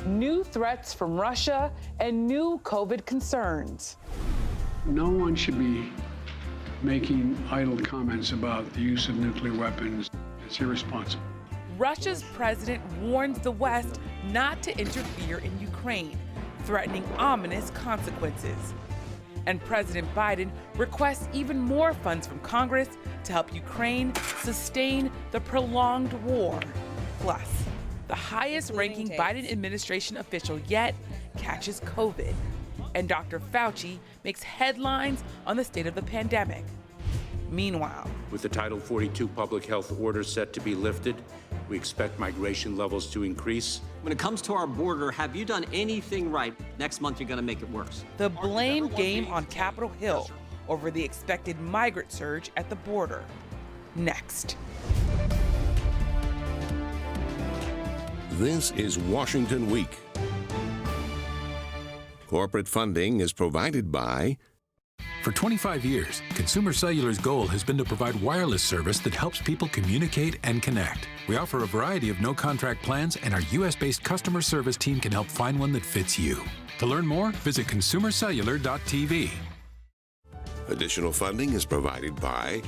new threats from Russia, and new COVID concerns. No one should be making idle comments about the use of nuclear weapons. It's irresponsible. Russia's president warns the West not to interfere in Ukraine, threatening ominous consequences. And President Biden requests even more funds from Congress to help Ukraine sustain the prolonged war. Plus, the highest-ranking Biden administration official yet catches COVID. And Dr. Fauci makes headlines on the state of the pandemic. Meanwhile, with the Title 42 public health order set to be lifted, we expect migration levels to increase. When it comes to our border, have you done anything right? Next month, you're going to make it worse. The blame game on Capitol Hill over the expected migrant surge at the border. Next. This is Washington Week. Corporate funding is provided by... For 25 years, Consumer Cellular's goal has been to provide wireless service that helps people communicate and connect. We offer a variety of no-contract plans, and our U.S.-based customer service team can help find one that fits you. To learn more, visit consumercellular.tv. Additional funding is provided by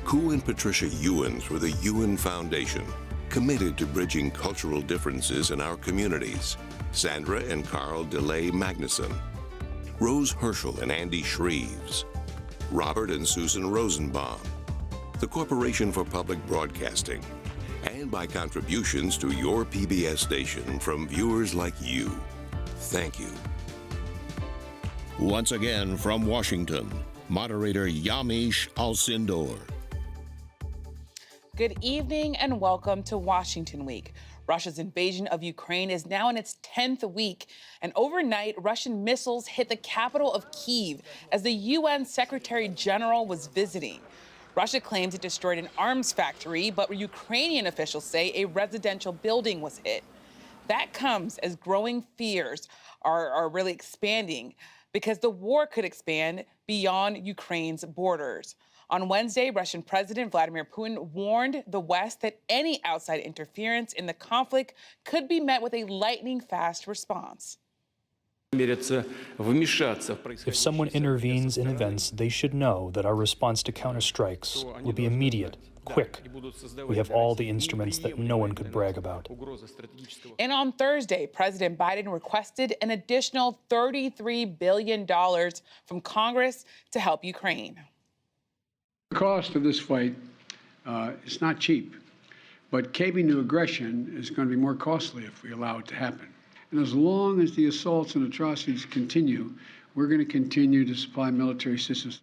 Ku and Patricia Ewens for the Ewen Foundation, committed to bridging cultural differences in our communities. Sandra and Carl DeLay Magnuson, Rose Herschel and Andy Shreves, Robert and Susan Rosenbaum, the Corporation for Public Broadcasting, and by contributions to your PBS station from viewers like you. Thank you. Once again from Washington, moderator Yamiche Alcindor. Good evening and welcome to Washington Week. Russia's invasion of Ukraine is now in its 10th week, and overnight, Russian missiles hit the capital of Kyiv as the UN Secretary General was visiting. Russia claims it destroyed an arms factory, but Ukrainian officials say a residential building was hit. That comes as growing fears are really expanding because the war could expand beyond Ukraine's borders. On Wednesday, Russian President Vladimir Putin warned the West that any outside interference in the conflict could be met with a lightning-fast response. If someone intervenes in events, they should know that our response to counterstrikes will be immediate, quick. We have all the instruments that no one could brag about. And on Thursday, President Biden requested an additional $33 billion from Congress to help Ukraine. The cost of this fight is not cheap, but caving to aggression is going to be more costly if we allow it to happen. And as long as the assaults and atrocities continue, we're going to continue to supply military assistance.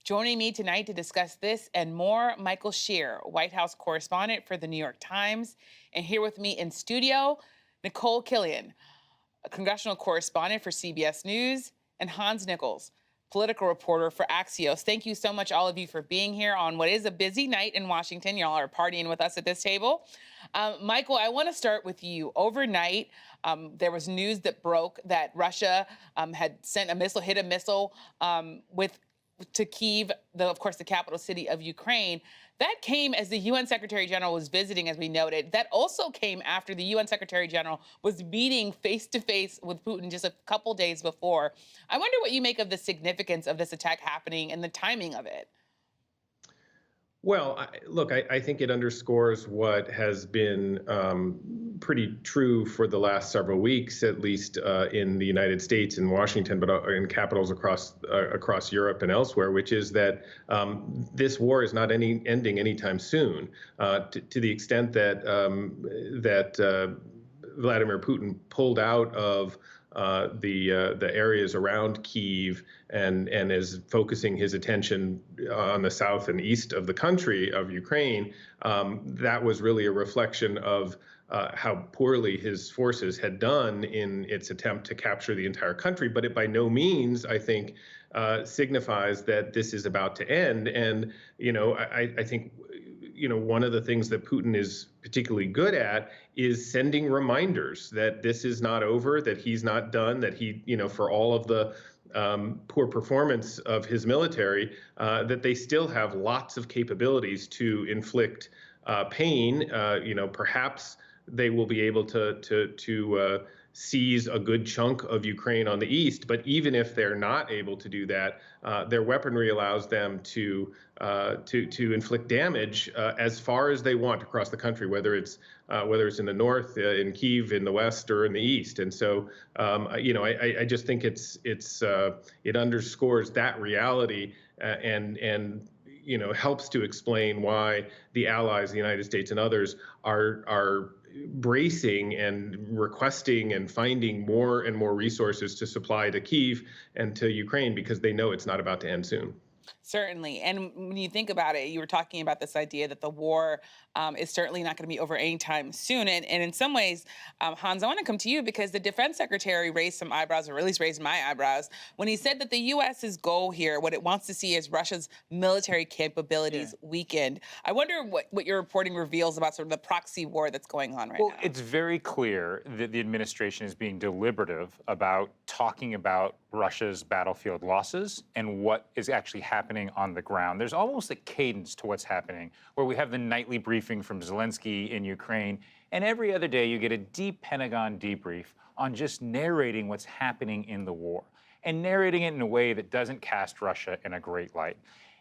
Joining me tonight to discuss this and more, Michael Shear, White House correspondent for The New York Times. And here with me in studio, Nikole Killion, a congressional correspondent for CBS News, and Hans Nichols, political reporter for Axios. Thank you so much, all of you, for being here on what is a busy night in Washington. Y'all are partying with us at this table. Michael, I want to start with you. Overnight, there was news that broke that Russia had sent a missile, hit a missile to Kyiv, of course, the capital city of Ukraine. That came as the UN Secretary General was visiting, as we noted. That also came after the UN Secretary General was meeting face-to-face with Putin just a couple days before. I wonder what you make of the significance of this attack happening and the timing of it. Well, look, I think it underscores what has been pretty true for the last several weeks, at least in the United States and Washington, but in capitals across Europe and elsewhere, which is that this war is not ending anytime soon. To the extent that Vladimir Putin pulled out of the areas around Kyiv and is focusing his attention on the south and east of the country of Ukraine, that was really a reflection of how poorly his forces had done in its attempt to capture the entire country. But it by no means, I think, signifies that this is about to end. And, I think, one of the things that Putin is particularly good at is sending reminders that this is not over, that he's not done, that he, for all of the poor performance of his military, that they still have lots of capabilities to inflict pain, perhaps they will be able to seize a good chunk of Ukraine on the east. But even if they're not able to do that, their weaponry allows them to inflict damage as far as they want across the country, whether it's in the north, in Kyiv, in the west, or in the east. And so, I just think it underscores that reality and helps to explain why the allies, the United States and others, are bracing and requesting and finding more and more resources to supply to Kyiv and to Ukraine, because they know it's not about to end soon. Certainly. And when you think about it, you were talking about this idea that the war is certainly not going to be over anytime soon. And in some ways, Hans, I want to come to you because the defense secretary raised some eyebrows, or at least raised my eyebrows, when he said that the U.S.'s goal here, what it wants to see is Russia's military capabilities weakened. I wonder what your reporting reveals about sort of the proxy war that's going on right now. Well, it's very clear that the administration is being deliberative about talking about Russia's battlefield losses and what is actually happening on the ground. There's almost a cadence to what's happening, where we have the nightly briefing from Zelensky in Ukraine, and every other day you get a deep Pentagon debrief on just narrating what's happening in the war, and narrating it in a way that doesn't cast Russia in a great light.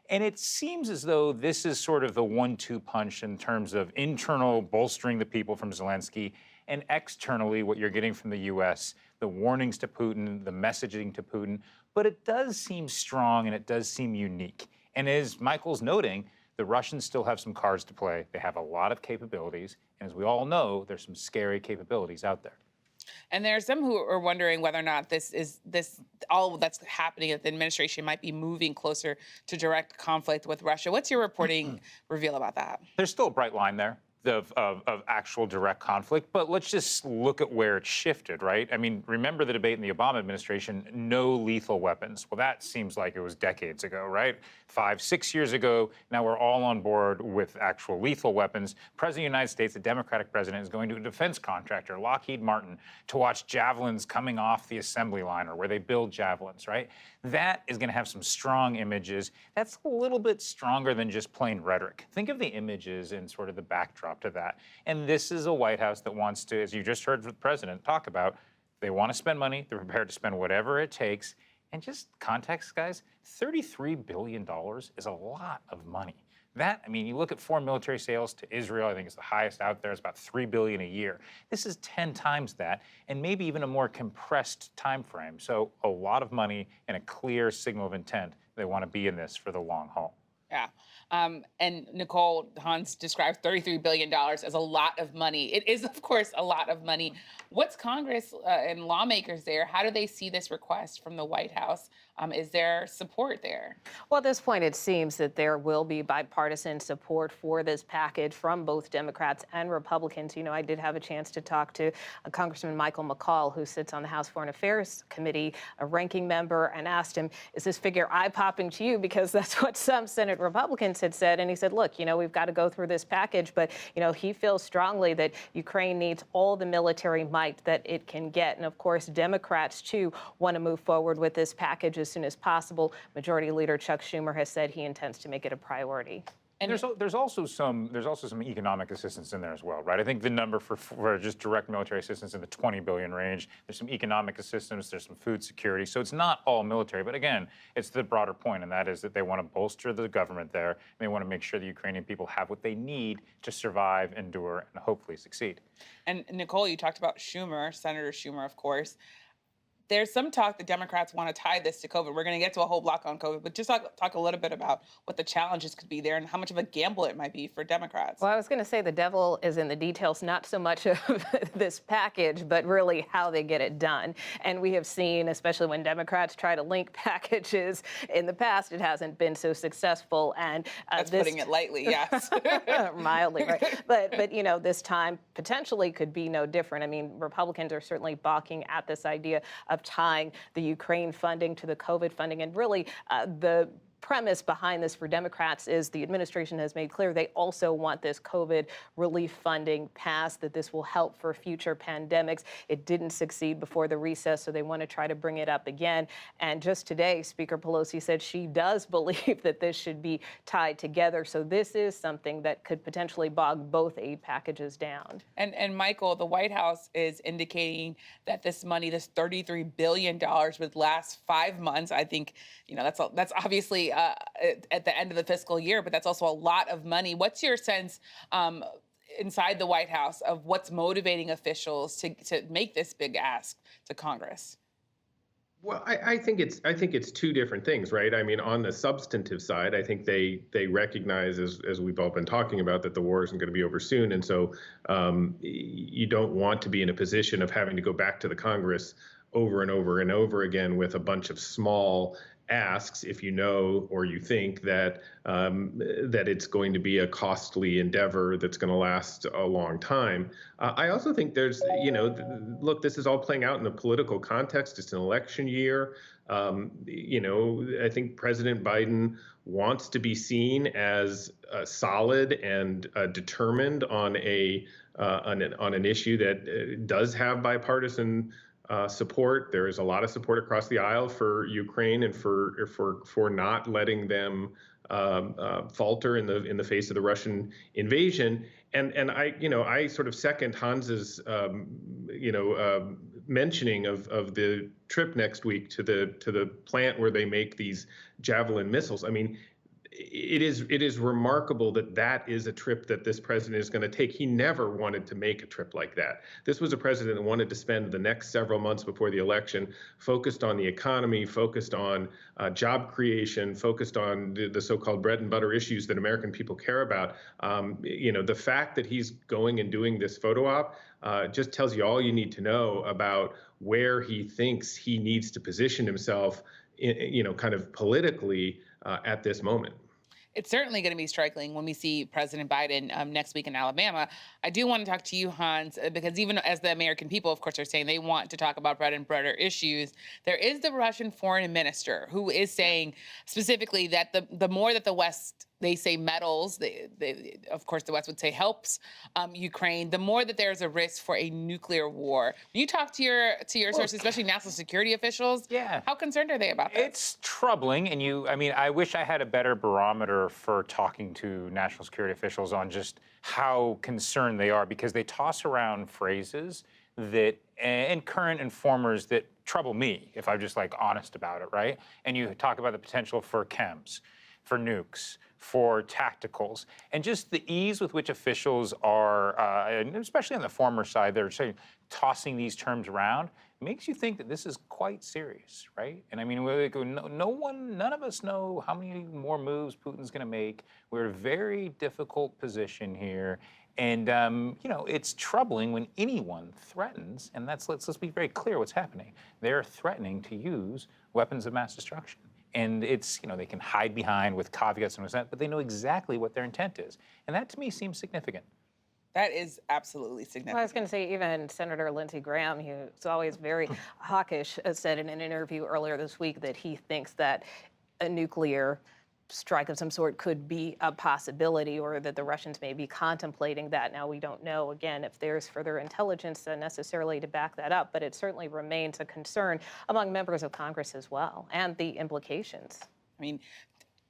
And it seems as though this is sort of the 1-2 punch in terms of internal bolstering the people from Zelensky, and externally what you're getting from the U.S., the warnings to Putin, the messaging to Putin. But it does seem strong and it does seem unique. And as Michael's noting, the Russians still have some cards to play. They have a lot of capabilities. And as we all know, there's some scary capabilities out there. And there are some who are wondering whether or not all that's happening at the administration might be moving closer to direct conflict with Russia. What's your reporting reveal about that? There's still a bright line there of actual direct conflict, but let's just look at where it shifted, right? I mean, remember the debate in the Obama administration, no lethal weapons. Well, that seems like it was decades ago, right? 5, 6 years ago, now we're all on board with actual lethal weapons. President of the United States, the Democratic president, is going to a defense contractor, Lockheed Martin, to watch javelins coming off the assembly line, or where they build javelins, right? That is going to have some strong images. That's a little bit stronger than just plain rhetoric. Think of the images and sort of the backdrop to that. And this is a White House that wants to, as you just heard the president talk about, they want to spend money, they're prepared to spend whatever it takes. And just context, guys, $33 billion is a lot of money. That, I mean, you look at foreign military sales to Israel, I think it's the highest out there. It's about $3 billion a year. This is 10 times that, and maybe even a more compressed time frame. So a lot of money and a clear signal of intent. They want to be in this for the long haul. Yeah. And Nikole, Hans describes $33 billion as a lot of money. It is, of course, a lot of money. What's Congress and lawmakers there? How do they see this request from the White House? Is there support there? Well, at this point, it seems that there will be bipartisan support for this package from both Democrats and Republicans. You know, I did have a chance to talk to Congressman Michael McCaul, who sits on the House Foreign Affairs Committee, a ranking member, and asked him, is this figure eye-popping to you? Because that's what some Senate Republicans had said. And he said, look, you know, we've got to go through this package, but, you know, he feels strongly that Ukraine needs all the military might that it can get. And of course, Democrats, too, want to move forward with this package as soon as possible. Majority Leader Chuck Schumer has said he intends to make it a priority. And there's also some economic assistance in there as well, right? I think the number for just direct military assistance in the $20 billion range. There's some economic assistance. There's some food security. So it's not all military, but again, it's the broader point, and that is that they want to bolster the government there. And they want to make sure the Ukrainian people have what they need to survive, endure, and hopefully succeed. And Nikole, you talked about Schumer, Senator Schumer, of course. There's some talk that Democrats want to tie this to COVID. We're going to get to a whole block on COVID, but just talk a little bit about what the challenges could be there and how much of a gamble it might be for Democrats. Well, I was going to say the devil is in the details, not so much of this package, but really how they get it done. And we have seen, especially when Democrats try to link packages in the past, it hasn't been so successful. And that's putting it lightly, yes. Mildly, right? But you know, this time potentially could be no different. I mean, Republicans are certainly balking at this idea of tying the Ukraine funding to the COVID funding, and really the premise behind this for Democrats is the administration has made clear they also want this COVID relief funding passed, that this will help for future pandemics. It didn't succeed before the recess, so they want to try to bring it up again. And just today, Speaker Pelosi said she does believe that this should be tied together. So this is something that could potentially bog both aid packages down. And Michael, the White House is indicating that this money, this $33 billion, would last 5 months. I think, that's obviously at the end of the fiscal year, but that's also a lot of money. What's your sense inside the White House of what's motivating officials to make this big ask to Congress? Well, I think it's two different things, right? I mean, on the substantive side, I think they recognize, as we've all been talking about, that the war isn't going to be over soon, and so you don't want to be in a position of having to go back to the Congress over and over and over again with a bunch of small asks if you know or you think that that it's going to be a costly endeavor that's going to last a long time. I also think there's, look, this is all playing out in a political context. It's an election year. I think President Biden wants to be seen as solid and determined on an issue that does have bipartisan support. There is a lot of support across the aisle for Ukraine and for not letting them falter in the face of the Russian invasion. And I sort of second Hans's mentioning of the trip next week to the plant where they make these Javelin missiles. I mean, it is remarkable that is a trip that this president is going to take. He never wanted to make a trip like that. This was a president that wanted to spend the next several months before the election focused on the economy, focused on job creation, focused on the so-called bread and butter issues that American people care about. The fact that he's going and doing this photo op just tells you all you need to know about where he thinks he needs to position himself, kind of politically at this moment. It's certainly going to be striking when we see President Biden next week in Alabama. I do want to talk to you, Hans, because even as the American people, of course, are saying they want to talk about bread and butter issues, there is the Russian foreign minister who is saying specifically that the more that the West, they say, meddles, of course, the West would say helps Ukraine, the more that there's a risk for a nuclear war. When you talk to your sources, especially national security officials, how concerned are they about this? It's troubling, and I wish I had a better barometer for talking to national security officials on just how concerned they are, because they toss around phrases that, and current informers that trouble me, if I'm just honest about it, right? And you talk about the potential for chems, for nukes, for tacticals, and just the ease with which officials are, and especially on the former side, they're saying, tossing these terms around, makes you think that this is quite serious, right? And none of us know how many more moves Putin's going to make. We're in a very difficult position here. And, it's troubling when anyone threatens, and let's be very clear what's happening. They're threatening to use weapons of mass destruction. And it's, they can hide behind with caveats and but they know exactly what their intent is. And that to me seems significant. That is absolutely significant. Well, I was going to say, even Senator Lindsey Graham, who's always very hawkish, said in an interview earlier this week that he thinks that a nuclear strike of some sort could be a possibility, or that the Russians may be contemplating that. Now, we don't know, again, if there's further intelligence necessarily to back that up, but it certainly remains a concern among members of Congress as well, and the implications.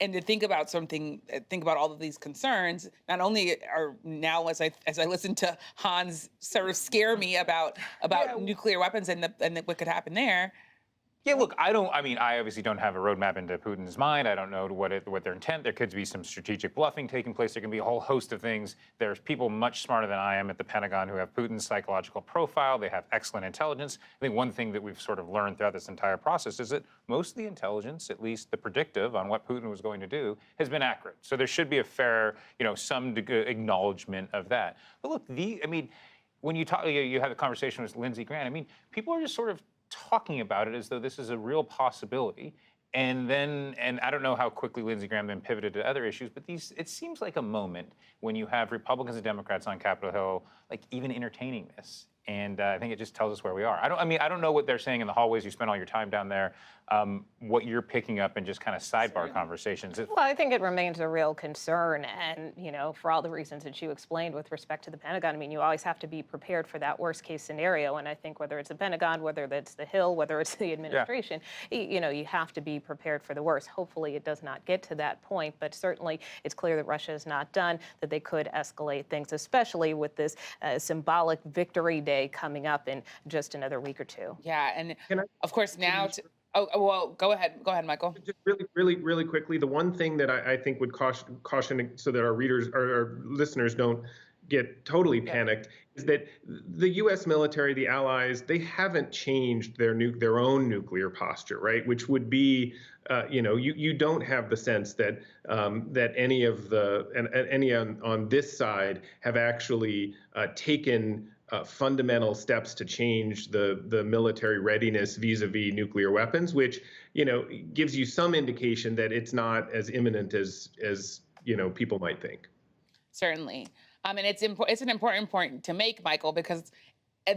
And to think about all of these concerns, not only are now, as I listen to Hans sort of scare me about nuclear weapons and what could happen there. Yeah, look, I obviously don't have a roadmap into Putin's mind. I don't know what their intent. There could be some strategic bluffing taking place. There can be a whole host of things. There's people much smarter than I am at the Pentagon who have Putin's psychological profile. They have excellent intelligence. I think one thing that we've sort of learned throughout this entire process is that most of the intelligence, at least the predictive on what Putin was going to do, has been accurate. So there should be a fair, some acknowledgement of that. But look, when you talk, you have a conversation with Lindsey Graham. People are just sort of talking about it as though this is a real possibility. And I don't know how quickly Lindsey Graham then pivoted to other issues, but it seems like a moment when you have Republicans and Democrats on Capitol Hill, even entertaining this. And I think it just tells us where we are. I don't know what they're saying in the hallways. You spend all your time down there. What you're picking up in just kind of sidebar conversations. Well, I think it remains a real concern. And, for all the reasons that you explained with respect to the Pentagon, I mean, you always have to be prepared for that worst case scenario. And I think whether it's the Pentagon, whether it's the Hill, whether it's the administration, you have to be prepared for the worst. Hopefully it does not get to that point. But certainly it's clear that Russia is not done, that they could escalate things, especially with this symbolic victory day coming up in just another week or two. Yeah. And of course, now oh, well, go ahead, Michael. Just really quickly, the one thing that I think would caution so that our readers or our listeners don't get totally panicked is that the U.S. military, the allies, they haven't changed their own nuclear posture, right? Which would be, you don't have the sense that that any of any on this side have actually taken fundamental steps to change the military readiness vis-a-vis nuclear weapons, which gives you some indication that it's not as imminent as people might think. Certainly. And it's an important point to make, Michael, because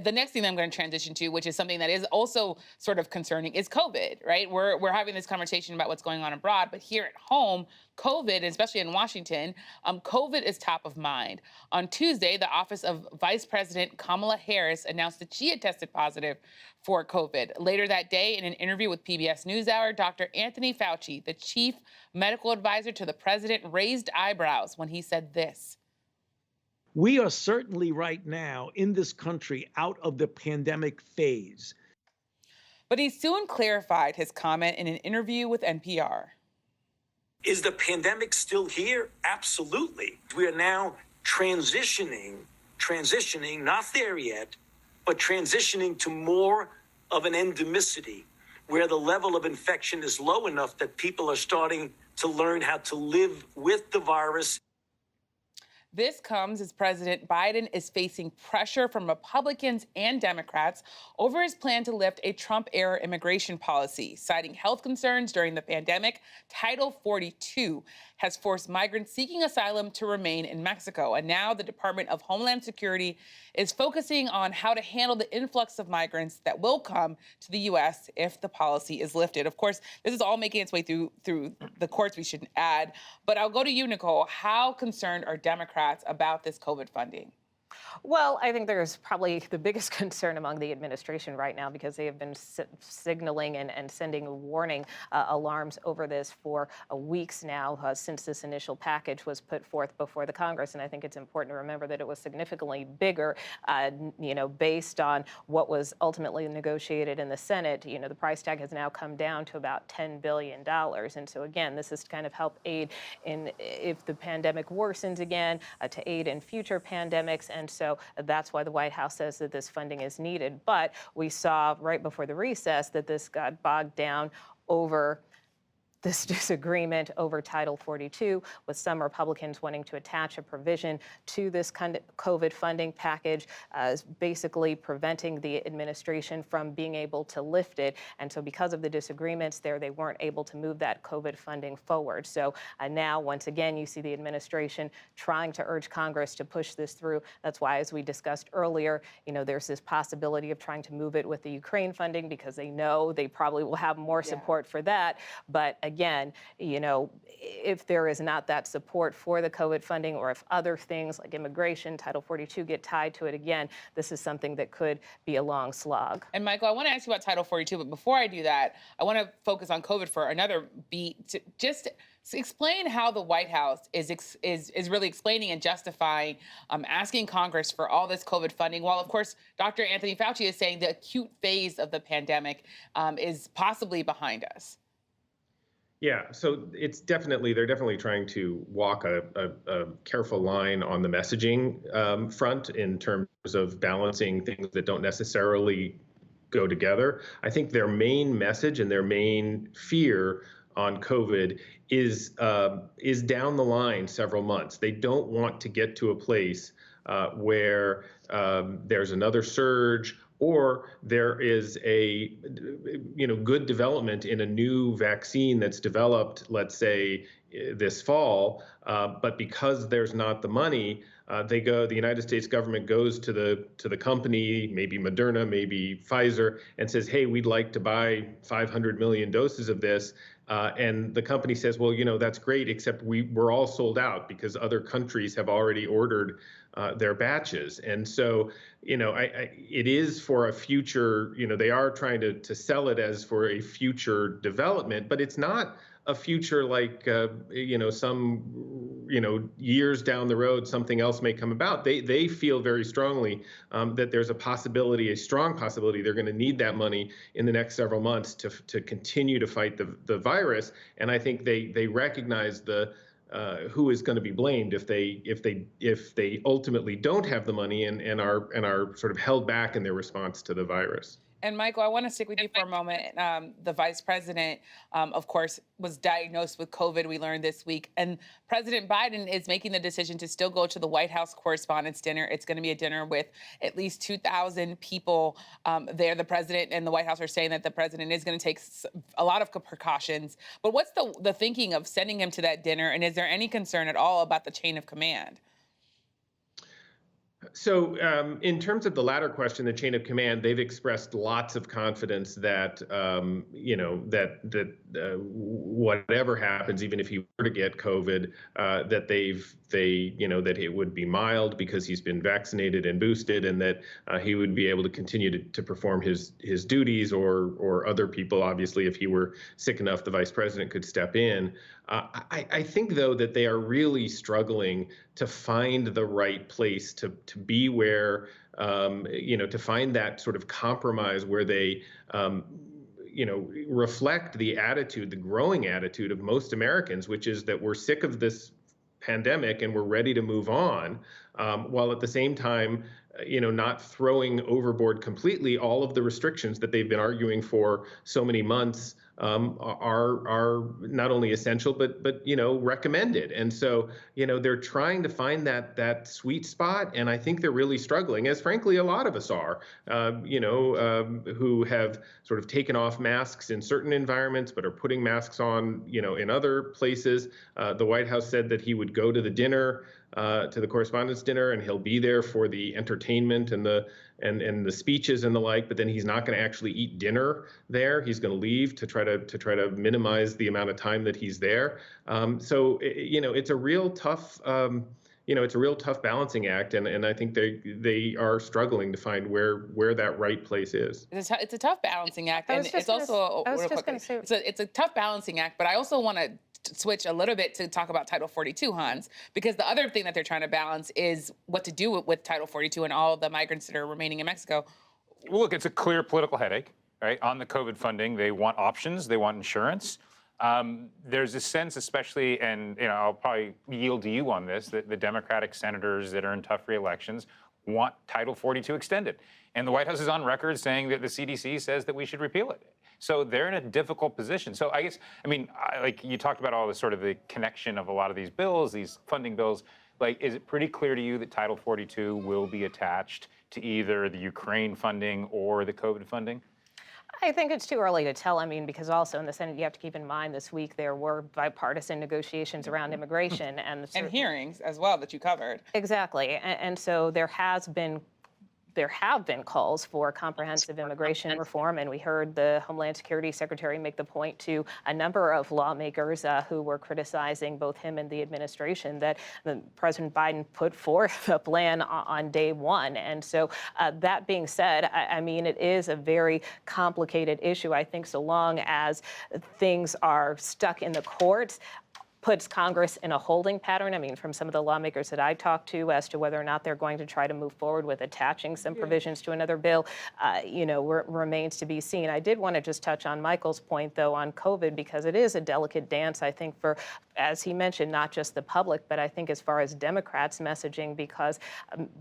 the next thing that I'm going to transition to, which is something that is also sort of concerning, is COVID, right? We're having this conversation about what's going on abroad, but here at home, COVID, especially in Washington, COVID is top of mind. On Tuesday, the office of Vice President Kamala Harris announced that she had tested positive for COVID. Later that day, in an interview with PBS NewsHour, Dr. Anthony Fauci, the chief medical advisor to the president, raised eyebrows when he said this. We are certainly right now in this country out of the pandemic phase. But he soon clarified his comment in an interview with NPR. Is the pandemic still here? Absolutely. We are now transitioning, not there yet, but transitioning to more of an endemicity where the level of infection is low enough that people are starting to learn how to live with the virus. This comes as President Biden is facing pressure from Republicans and Democrats over his plan to lift a Trump-era immigration policy. Citing health concerns during the pandemic, Title 42 has forced migrants seeking asylum to remain in Mexico. And now the Department of Homeland Security is focusing on how to handle the influx of migrants that will come to the U.S. if the policy is lifted. Of course, this is all making its way through the courts, we should add. But I'll go to you, Nikole. How concerned are Democrats about this COVID funding? Well, I think there's probably the biggest concern among the administration right now because they have been signaling and sending warning alarms over this for weeks now since this initial package was put forth before the Congress. And I think it's important to remember that it was significantly bigger, based on what was ultimately negotiated in the Senate. The price tag has now come down to about $10 billion. And so, again, this is to kind of help aid in if the pandemic worsens again, to aid in future pandemics. And so that's why the White House says that this funding is needed. But we saw right before the recess that this got bogged down over this disagreement over Title 42, with some Republicans wanting to attach a provision to this kind of COVID funding package, basically preventing the administration from being able to lift it. And so because of the disagreements there, they weren't able to move that COVID funding forward. So now, once again, you see the administration trying to urge Congress to push this through. That's why, as we discussed earlier, there's this possibility of trying to move it with the Ukraine funding because they know they probably will have more support for that. But again, if there is not that support for the COVID funding, or if other things like immigration, Title 42 get tied to it again, this is something that could be a long slog. And Michael, I want to ask you about Title 42, but before I do that, I want to focus on COVID for another beat. Just explain how the White House is really explaining and justifying asking Congress for all this COVID funding, while, of course, Dr. Anthony Fauci is saying the acute phase of the pandemic is possibly behind us. Yeah, so they're definitely trying to walk a careful line on the messaging front in terms of balancing things that don't necessarily go together. I think their main message and their main fear on COVID is down the line several months. They don't want to get to a place where there's another surge, or there is a good development in a new vaccine that's developed, let's say, this fall, but because there's not the money, The United States government goes to the company, maybe Moderna, maybe Pfizer, and says, hey, we'd like to buy 500 million doses of this. And the company says, well, that's great, except we're all sold out because other countries have already ordered their batches. And so, it is for a future, they are trying to sell it as for a future development, but it's not a future like, some, years down the road, something else may come about. They feel very strongly that there's a strong possibility they're going to need that money in the next several months to continue to fight the virus. And I think they recognize who is going to be blamed if they ultimately don't have the money and are sort of held back in their response to the virus. And Michael, I want to stick with you for a moment. The vice president, of course, was diagnosed with COVID, we learned this week. And President Biden is making the decision to still go to the White House Correspondents' Dinner. It's going to be a dinner with at least 2,000 people there. The president and the White House are saying that the president is going to take a lot of precautions. But what's the thinking of sending him to that dinner? And is there any concern at all about the chain of command? So in terms of the latter question, the chain of command, they've expressed lots of confidence that, whatever happens, even if he were to get COVID, that that it would be mild because he's been vaccinated and boosted, and that he would be able to continue to perform his duties, or other people, obviously, if he were sick enough, the vice president could step in. I think, though, that they are really struggling to find the right place to be where, to find that sort of compromise where they, reflect the growing attitude of most Americans, which is that we're sick of this pandemic and we're ready to move on, while at the same time, not throwing overboard completely all of the restrictions that they've been arguing for so many months are not only essential but recommended. And so they're trying to find that sweet spot, and I think they're really struggling, as frankly a lot of us are, who have sort of taken off masks in certain environments but are putting masks on in other places. The White House said that he would go to the dinner, to the Correspondents' Dinner, and he'll be there for the entertainment and the speeches and the like, but then he's not going to actually eat dinner there. He's going to leave to try to minimize the amount of time that he's there. So it's a real tough balancing act, and I think they are struggling to find where that right place is. It's a tough balancing act, and it's also it's a tough balancing act. But I also want to switch a little bit to talk about Title 42, Hans, because the other thing that they're trying to balance is what to do with Title 42 and all of the migrants that are remaining in Mexico. Well, look, it's a clear political headache, right? On the COVID funding, they want options, they want insurance. There's a sense, especially, and I'll probably yield to you on this, that the Democratic senators that are in tough re-elections want Title 42 extended. And the White House is on record saying that the CDC says that we should repeal it. So they're in a difficult position. So like you talked about all the sort of the connection of a lot of these bills, these funding bills. Like, is it pretty clear to you that Title 42 will be attached to either the Ukraine funding or the COVID funding? I think it's too early to tell. Because also in the Senate, you have to keep in mind this week there were bipartisan negotiations around immigration and hearings as well that you covered. Exactly. And so there have been calls for comprehensive immigration reform, and we heard the Homeland Security Secretary make the point to a number of lawmakers who were criticizing both him and the administration that President Biden put forth a plan on day one. And so that being said, it is a very complicated issue. I think so long as things are stuck in the courts, puts Congress in a holding pattern. From some of the lawmakers that I talked to as to whether or not they're going to try to move forward with attaching some provisions to another bill, remains to be seen. I did want to just touch on Michael's point, though, on COVID, because it is a delicate dance, I think, for, as he mentioned, not just the public, but I think as far as Democrats' messaging, because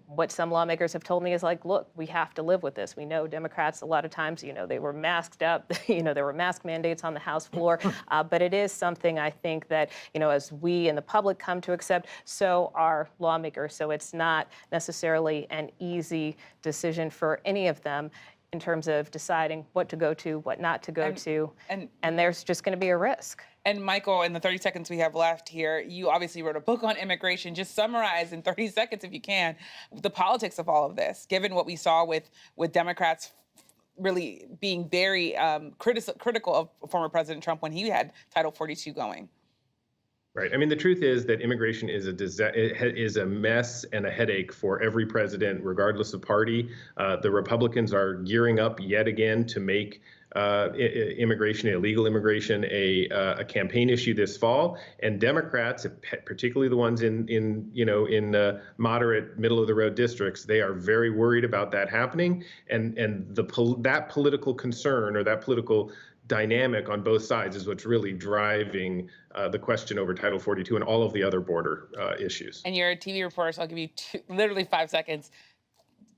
what some lawmakers have told me is like, look, we have to live with this. We know Democrats, a lot of times, they were masked up, there were mask mandates on the House floor, but it is something I think that, as we in the public come to accept, so are lawmakers. So it's not necessarily an easy decision for any of them. in terms of deciding what to go to, what not to go to, and there's just going to be a risk. And Michael, in the 30 seconds we have left here, you obviously wrote a book on immigration. Just summarize in 30 seconds, if you can, the politics of all of this, given what we saw with Democrats really being very critical of former President Trump when he had Title 42 going. Right. I mean, the truth is that immigration is a mess and a headache for every president, regardless of party. The Republicans are gearing up yet again to make immigration, illegal immigration, a campaign issue this fall. And Democrats, particularly the ones in moderate, middle of the road districts, they are very worried about that happening. And that political concern, or that political dynamic on both sides, is what's really driving the question over Title 42 and all of the other border issues. And you're a TV reporter, so I'll give you literally 5 seconds.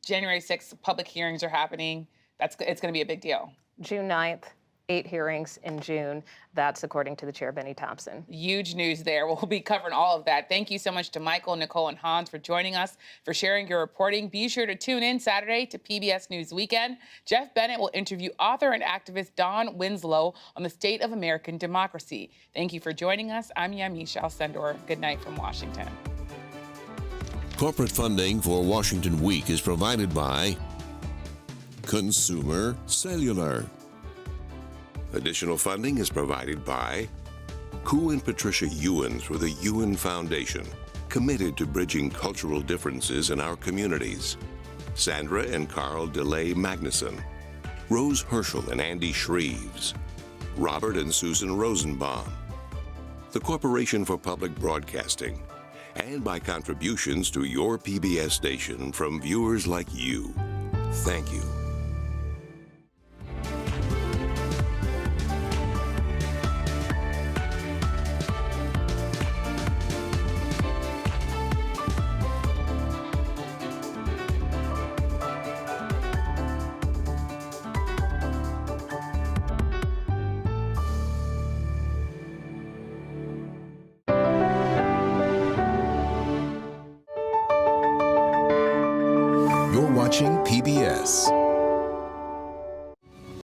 January 6th, public hearings are happening. It's going to be a big deal. June 9th, 8 hearings in June. That's according to the chair, Benny Thompson. Huge news there. We'll be covering all of that. Thank you so much to Michael, Nikole, and Hans for joining us, for sharing your reporting. Be sure to tune in Saturday to PBS News Weekend. Jeff Bennett will interview author and activist Don Winslow on the state of American democracy. Thank you for joining us. I'm Yamiche Alcindor. Good night from Washington. Corporate funding for Washington Week is provided by Consumer Cellular. Additional funding is provided by Ku and Patricia Ewens with the Ewen Foundation, committed to bridging cultural differences in our communities. Sandra and Carl DeLay Magnuson, Rose Herschel and Andy Shreves, Robert and Susan Rosenbaum, the Corporation for Public Broadcasting, and by contributions to your PBS station from viewers like you. Thank you. You're watching PBS.